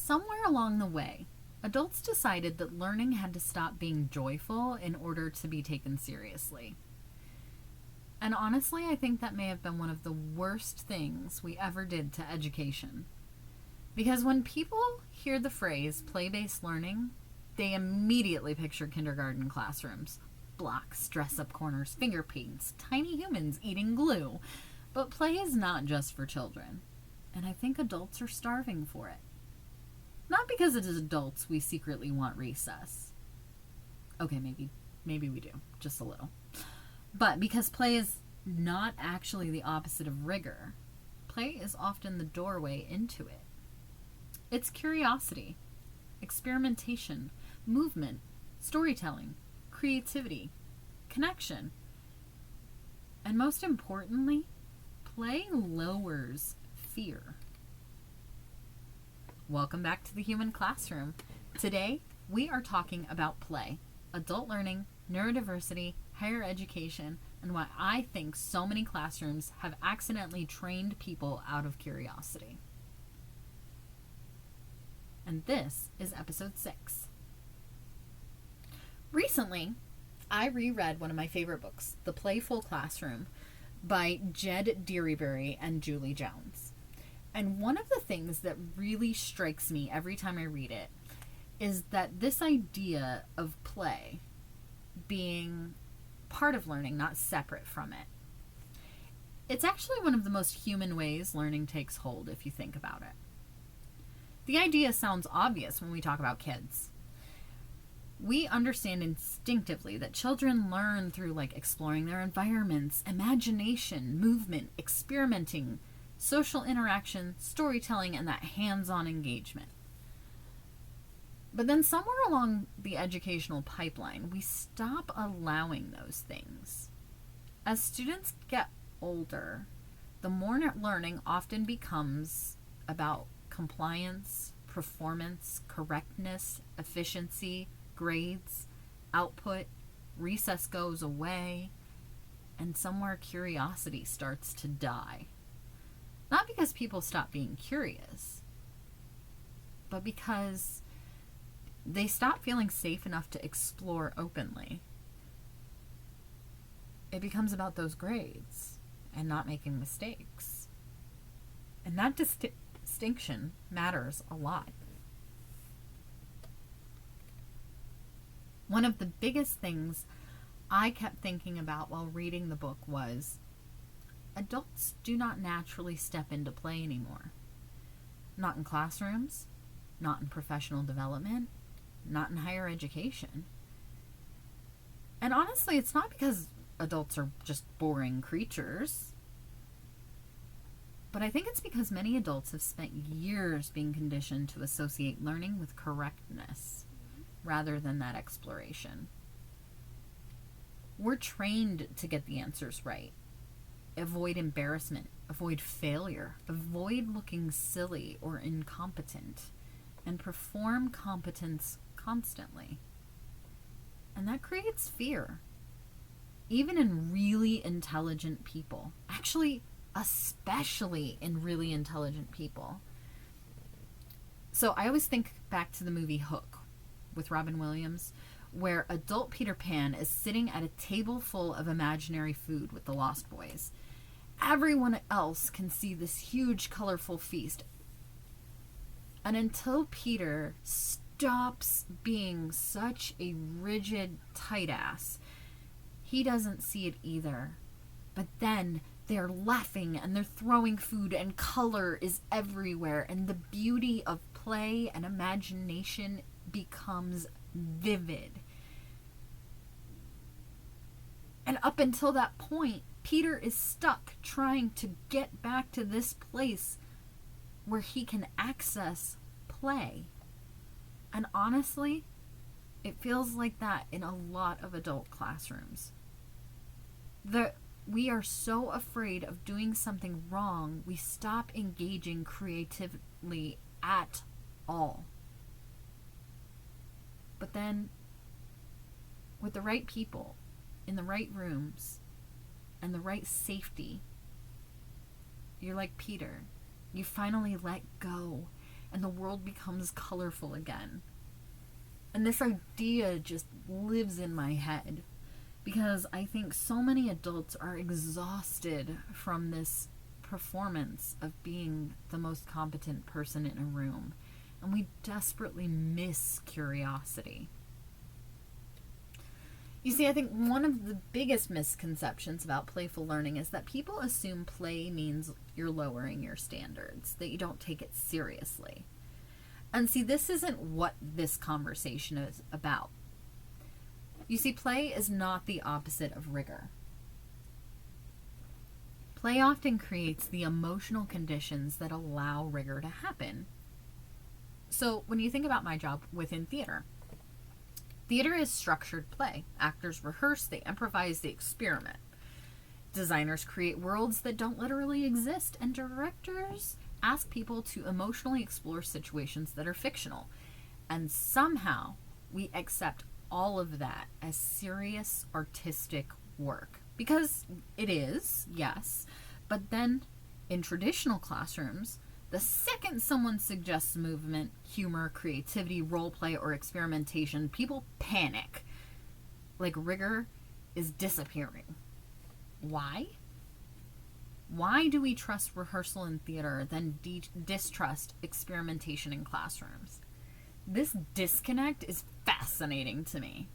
Somewhere along the way, adults decided that learning had to stop being joyful in order to be taken seriously. And honestly, I think that may have been one of the worst things we ever did to education. Because when people hear the phrase play-based learning, they immediately picture kindergarten classrooms. Blocks, dress-up corners, finger paints, tiny humans eating glue. But play is not just for children. And I think adults are starving for it. Not because it is adults we secretly want recess. Okay, maybe we do, just a little. But because play is not actually the opposite of rigor, play is often the doorway into it. It's curiosity, experimentation, movement, storytelling, creativity, connection, and most importantly, play lowers fear. Welcome back to the Human Classroom. Today, we are talking about play, adult learning, neurodiversity, higher education, and why I think so many classrooms have accidentally trained people out of curiosity. And this is episode 6. Recently, I reread one of my favorite books, The Playful Classroom, by Jed Dearybury and Julie Jones. And one of the things that really strikes me every time I read it is that this idea of play being part of learning, not separate from it. It's actually one of the most human ways learning takes hold if you think about it. The idea sounds obvious when we talk about kids. We understand instinctively that children learn through exploring their environments, imagination, movement, experimenting, social interaction, storytelling, and that hands-on engagement. But then somewhere along the educational pipeline, we stop allowing those things. As students get older, the more learning often becomes about compliance, performance, correctness, efficiency, grades, output, recess goes away, and somewhere curiosity starts to die. Not because people stop being curious, but because they stop feeling safe enough to explore openly. It becomes about those grades and not making mistakes. And that distinction matters a lot. One of the biggest things I kept thinking about while reading the book was adults do not naturally step into play anymore. Not in classrooms, not in professional development, not in higher education. And honestly, it's not because adults are just boring creatures. But I think it's because many adults have spent years being conditioned to associate learning with correctness rather than that exploration. We're trained to get the answers right. Avoid embarrassment, avoid failure, avoid looking silly or incompetent, and perform competence constantly. And that creates fear, even in really intelligent people. Actually, especially in really intelligent people. So I always think back to the movie Hook with Robin Williams, where adult Peter Pan is sitting at a table full of imaginary food with the Lost Boys. Everyone else can see this huge, colorful feast. And until Peter stops being such a rigid, tight ass, he doesn't see it either. But then they're laughing and they're throwing food and color is everywhere. And the beauty of play and imagination becomes vivid. And up until that point, Peter is stuck trying to get back to this place where he can access play. And honestly, it feels like that in a lot of adult classrooms. We are so afraid of doing something wrong, we stop engaging creatively at all. But then, with the right people, in the right rooms, and the right safety, you're like Peter. You finally let go, and the world becomes colorful again. And this idea just lives in my head because I think so many adults are exhausted from this performance of being the most competent person in a room, and we desperately miss curiosity. You see, I think one of the biggest misconceptions about playful learning is that people assume play means you're lowering your standards, that you don't take it seriously. And see, this isn't what this conversation is about. You see, play is not the opposite of rigor. Play often creates the emotional conditions that allow rigor to happen. So when you think about my job within theater, theater is structured play. Actors rehearse, they improvise, they experiment. Designers create worlds that don't literally exist, and directors ask people to emotionally explore situations that are fictional. And somehow we accept all of that as serious artistic work. Because it is, yes, but then in traditional classrooms, the second someone suggests movement, humor, creativity, role play, or experimentation, people panic. Like rigor is disappearing. Why? Why do we trust rehearsal in theater, then distrust experimentation in classrooms? This disconnect is fascinating to me.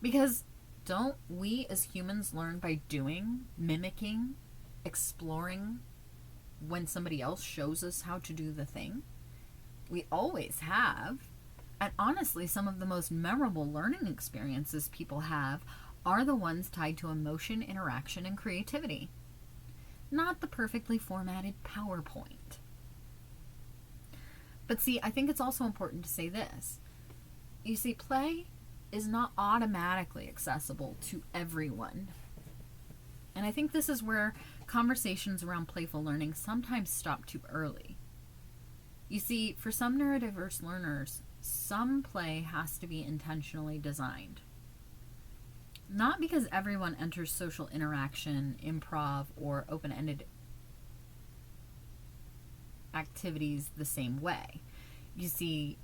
Because don't we as humans learn by doing, mimicking, exploring when somebody else shows us how to do the thing? We always have. And honestly, some of the most memorable learning experiences people have are the ones tied to emotion, interaction, and creativity. Not the perfectly formatted PowerPoint. But see, I think it's also important to say this. You see, play is not automatically accessible to everyone. And I think this is where conversations around playful learning sometimes stop too early. You see, for some neurodiverse learners, some play has to be intentionally designed. Not because everyone enters social interaction, improv, or open-ended activities the same way. You see,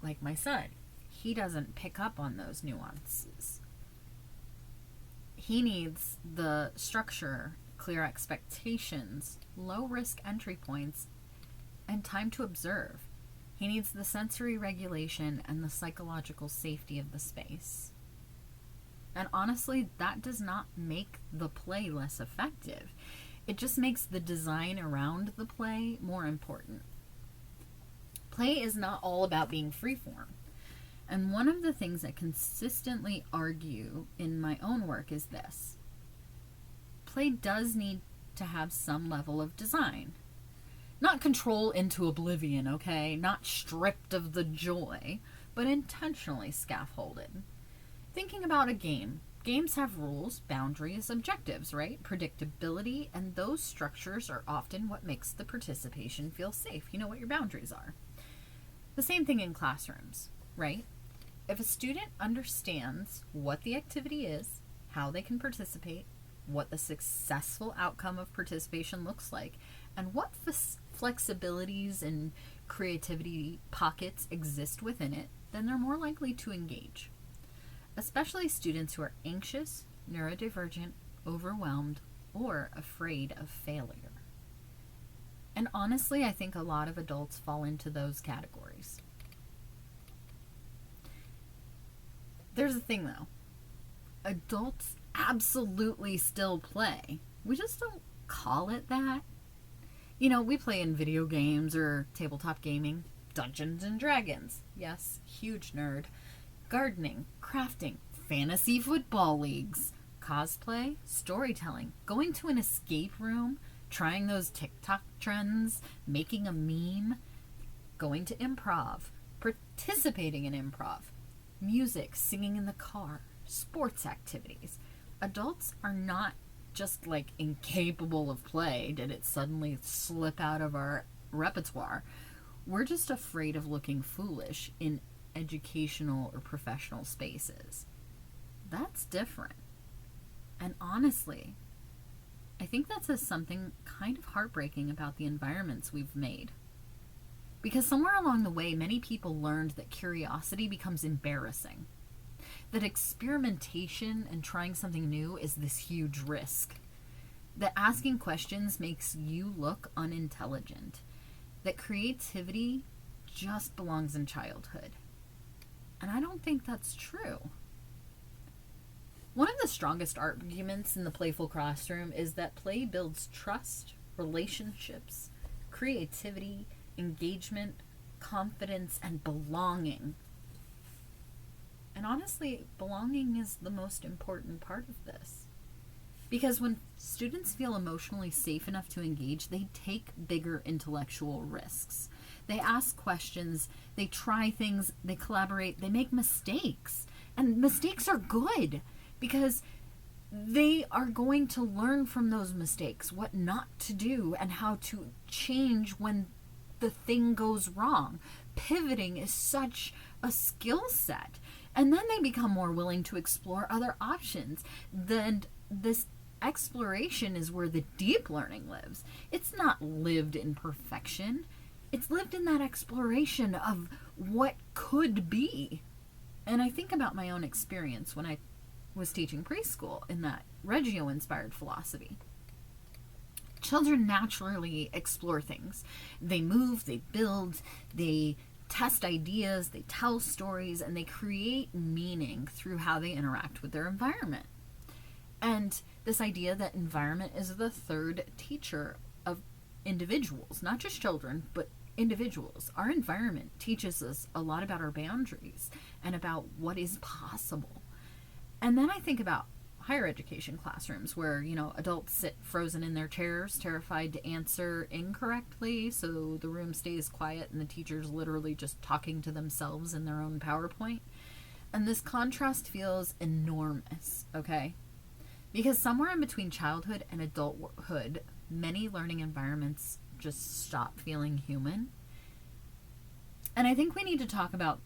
like my son, he doesn't pick up on those nuances. He needs the structure, clear expectations, low-risk entry points, and time to observe. He needs the sensory regulation and the psychological safety of the space. And honestly, that does not make the play less effective. It just makes the design around the play more important. Play is not all about being freeform. And one of the things I consistently argue in my own work is this. Play does need to have some level of design. Not control into oblivion, okay? Not stripped of the joy, but intentionally scaffolded. Thinking about a game. Games have rules, boundaries, objectives, right? Predictability, and those structures are often what makes the participation feel safe. You know what your boundaries are. The same thing in classrooms, right? If a student understands what the activity is, how they can participate, what the successful outcome of participation looks like, and what flexibilities and creativity pockets exist within it, then they're more likely to engage. Especially students who are anxious, neurodivergent, overwhelmed, or afraid of failure. And honestly, I think a lot of adults fall into those categories. There's the thing though. Adults absolutely still play. We just don't call it that. You know, we play in video games or tabletop gaming, Dungeons and Dragons. Yes, huge nerd. Gardening, crafting, fantasy football leagues, cosplay, storytelling, going to an escape room, trying those TikTok trends, making a meme, going to improv, participating in improv, music, singing in the car, sports activities. Adults are not just like incapable of play. Did it suddenly slip out of our repertoire? We're just afraid of looking foolish in educational or professional spaces. That's different. And honestly, I think that says something kind of heartbreaking about the environments we've made. Because somewhere along the way, many people learned that curiosity becomes embarrassing, that experimentation and trying something new is this huge risk, that asking questions makes you look unintelligent, that creativity just belongs in childhood. And I don't think that's true. One of the strongest arguments in the Playful Classroom is that play builds trust, relationships, creativity, engagement, confidence, and belonging. And honestly, belonging is the most important part of this. Because when students feel emotionally safe enough to engage, they take bigger intellectual risks. They ask questions, they try things, they collaborate, they make mistakes. And mistakes are good because they are going to learn from those mistakes what not to do and how to change when the thing goes wrong. Pivoting is such a skill set. And then they become more willing to explore other options. Then this exploration is where the deep learning lives. It's not lived in perfection. It's lived in that exploration of what could be. And I think about my own experience when I was teaching preschool in that Reggio-inspired philosophy. Children naturally explore things. They move, they build, they test ideas, they tell stories, and they create meaning through how they interact with their environment. And this idea that environment is the third teacher of individuals, not just children, but individuals. Our environment teaches us a lot about our boundaries and about what is possible. And then I think about higher education classrooms where, adults sit frozen in their chairs, terrified to answer incorrectly, so the room stays quiet and the teacher's literally just talking to themselves in their own PowerPoint. And this contrast feels enormous, okay? Because somewhere in between childhood and adulthood, many learning environments just stop feeling human. And I think we need to talk about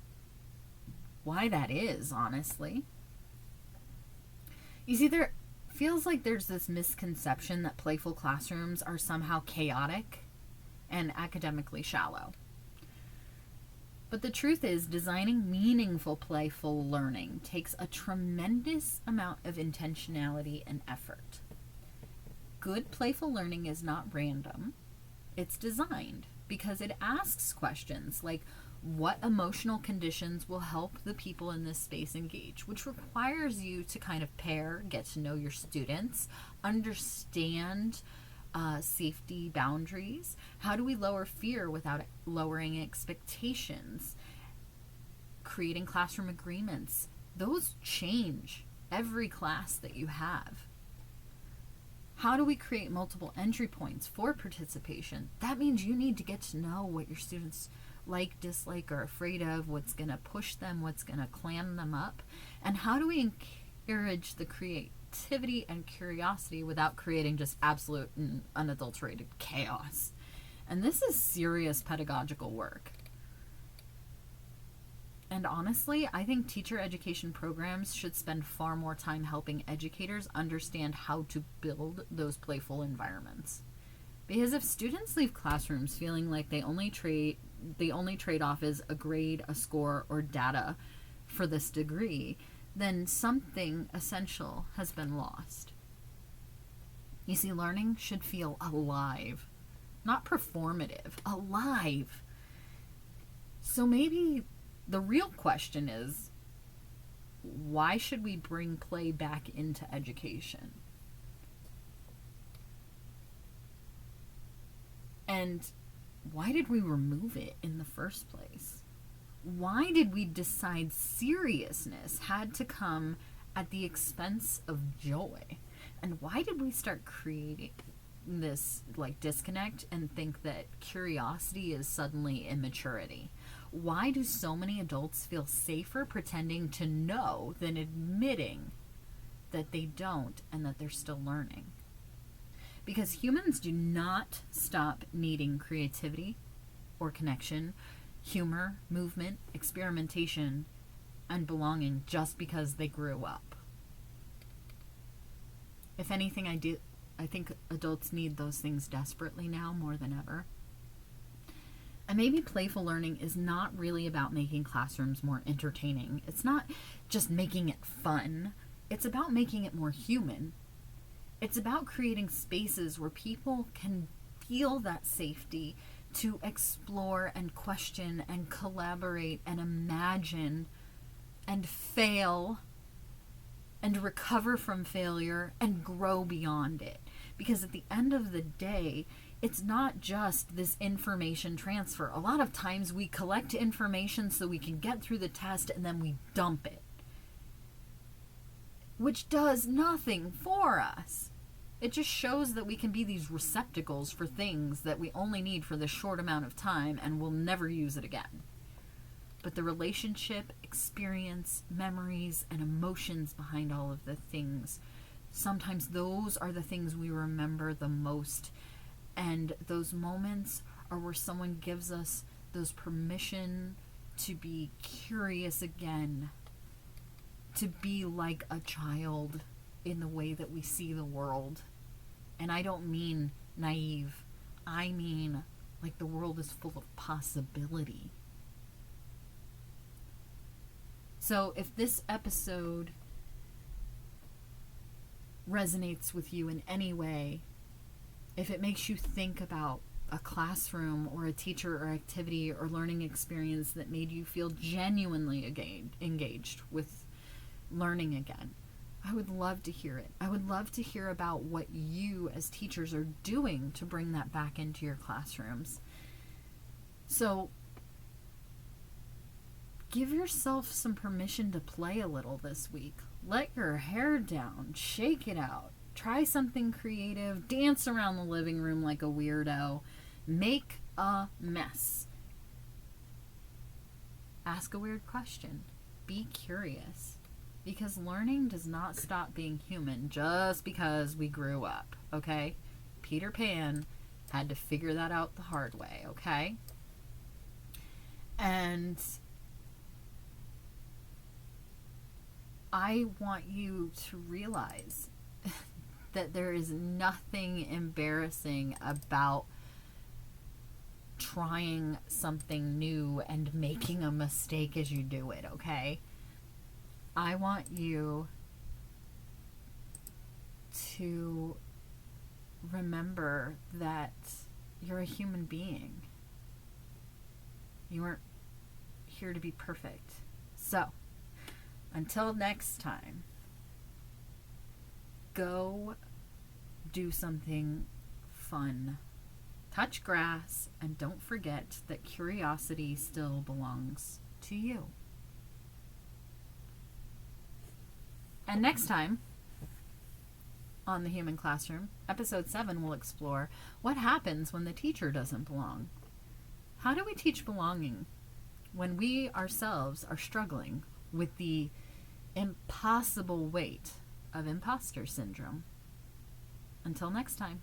why that is, honestly. You see, there feels like there's this misconception that playful classrooms are somehow chaotic and academically shallow. But the truth is, designing meaningful playful learning takes a tremendous amount of intentionality and effort. Good playful learning is not random. It's designed because it asks questions like, what emotional conditions will help the people in this space engage, which requires you to kind of pair, get to know your students, understand safety boundaries. How do we lower fear without lowering expectations? Creating classroom agreements. Those change every class that you have. How do we create multiple entry points for participation? That means you need to get to know what your students like, dislike, or afraid of, what's going to push them, what's going to clam them up, and how do we encourage the creativity and curiosity without creating just absolute and unadulterated chaos. And this is serious pedagogical work. And honestly, I think teacher education programs should spend far more time helping educators understand how to build those playful environments. Because if students leave classrooms feeling like the only trade-off is a grade, a score, or data for this degree, then something essential has been lost. You see, learning should feel alive, not performative, alive. So maybe the real question is, why should we bring play back into education? And why did we remove it in the first place? Why did we decide seriousness had to come at the expense of joy? And why did we start creating this disconnect and think that curiosity is suddenly immaturity? Why do so many adults feel safer pretending to know than admitting that they don't and that they're still learning? Because humans do not stop needing creativity or connection, humor, movement, experimentation, and belonging just because they grew up. If anything, I think adults need those things desperately now more than ever. And maybe playful learning is not really about making classrooms more entertaining. It's not just making it fun. It's about making it more human. It's about creating spaces where people can feel that safety to explore and question and collaborate and imagine and fail and recover from failure and grow beyond it. Because at the end of the day, it's not just this information transfer. A lot of times we collect information so we can get through the test and then we dump it, which does nothing for us. It just shows that we can be these receptacles for things that we only need for this short amount of time and we'll never use it again. But the relationship, experience, memories, and emotions behind all of the things, sometimes those are the things we remember the most. And those moments are where someone gives us those permission to be curious again, to be like a child in the way that we see the world. And I don't mean naive. I mean like the world is full of possibility. So if this episode resonates with you in any way, if it makes you think about a classroom or a teacher or activity or learning experience that made you feel genuinely engaged with learning again, I would love to hear it. I would love to hear about what you as teachers are doing to bring that back into your classrooms. So give yourself some permission to play a little this week. Let your hair down, shake it out. Try something creative, dance around the living room like a weirdo, make a mess. Ask a weird question. Be curious. Because learning does not stop being human just because we grew up, okay? Peter Pan had to figure that out the hard way, okay? And I want you to realize that there is nothing embarrassing about trying something new and making a mistake as you do it, okay? I want you to remember that you're a human being. You aren't here to be perfect. So, until next time, go do something fun. Touch grass, and don't forget that curiosity still belongs to you. And next time on The Human Classroom, episode 7 will explore what happens when the teacher doesn't belong. How do we teach belonging when we ourselves are struggling with the impossible weight of imposter syndrome? Until next time.